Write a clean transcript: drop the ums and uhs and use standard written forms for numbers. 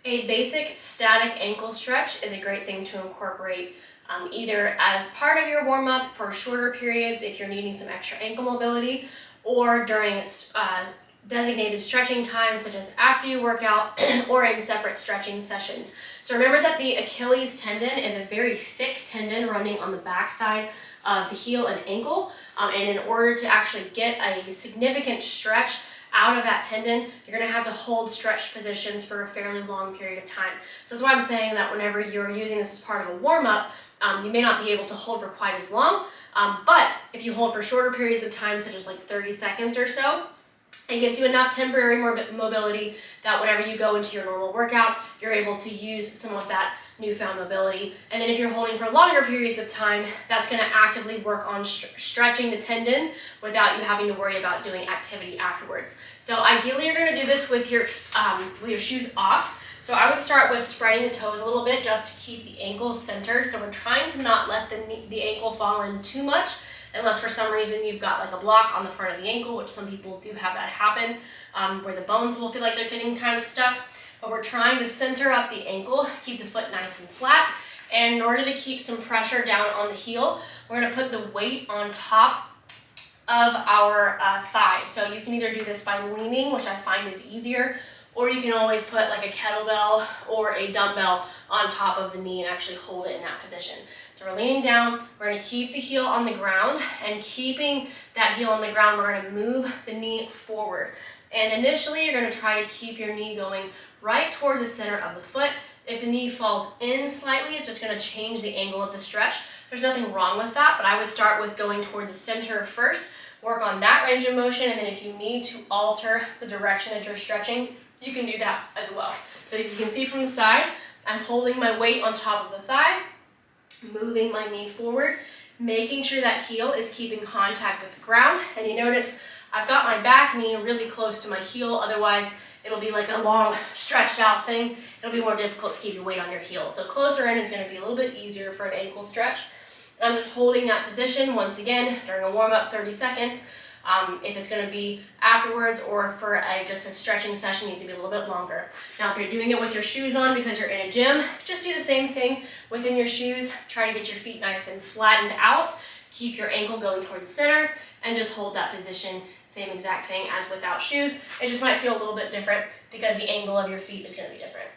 A basic static ankle stretch is a great thing to incorporate either as part of your warm-up for shorter periods if you're needing some extra ankle mobility, or during designated stretching times such as after you work out or in separate stretching sessions. So remember that the Achilles tendon is a very thick tendon running on the backside of the heel and ankle, and in order to actually get a significant stretch out of that tendon, you're going to have to hold stretched positions for a fairly long period of time. So that's why I'm saying that whenever you're using this as part of a warm-up, you may not be able to hold for quite as long, but if you hold for shorter periods of time, such as like 30 seconds or so, it gives you enough temporary mobility that whenever you go into your normal workout, you're able to use some of that newfound mobility. And then if you're holding for longer periods of time, that's going to actively work on stretching the tendon without you having to worry about doing activity afterwards. So ideally, you're going to do this with your shoes off. So I would start with spreading the toes a little bit just to keep the ankles centered. So we're trying to not let the ankle fall in too much, unless for some reason you've got like a block on the front of the ankle, which some people do have that happen, where the bones will feel like they're getting kind of stuck. But we're trying to center up the ankle, keep the foot nice and flat. And in order to keep some pressure down on the heel, we're going to put the weight on top of our thigh. So you can either do this by leaning, which I find is easier, or you can always put like a kettlebell or a dumbbell on top of the knee and actually hold it in that position. So we're leaning down, we're going to keep the heel on the ground, and keeping that heel on the ground, we're going to move the knee forward. And initially, you're going to try to keep your knee going right toward the center of the foot. If the knee falls in slightly, it's just going to change the angle of the stretch. There's nothing wrong with that, but I would start with going toward the center first, work on that range of motion, and then if you need to alter the direction that you're stretching, you can do that as well. So if you can see from the side, I'm holding my weight on top of the thigh, moving my knee forward, making sure that heel is keeping contact with the ground. And you notice I've got my back knee really close to my heel, otherwise it'll be like a long stretched out thing. It'll be more difficult to keep your weight on your heel. So closer in is going to be a little bit easier for an ankle stretch. I'm just holding that position once again during a warm-up, 30 seconds. If it's going to be afterwards or for just a stretching session, it needs to be a little bit longer. Now, if you're doing it with your shoes on because you're in a gym, just do the same thing within your shoes. Try to get your feet nice and flattened out. Keep your ankle going toward the center and just hold that position, same exact thing as without shoes. It just might feel a little bit different because the angle of your feet is going to be different.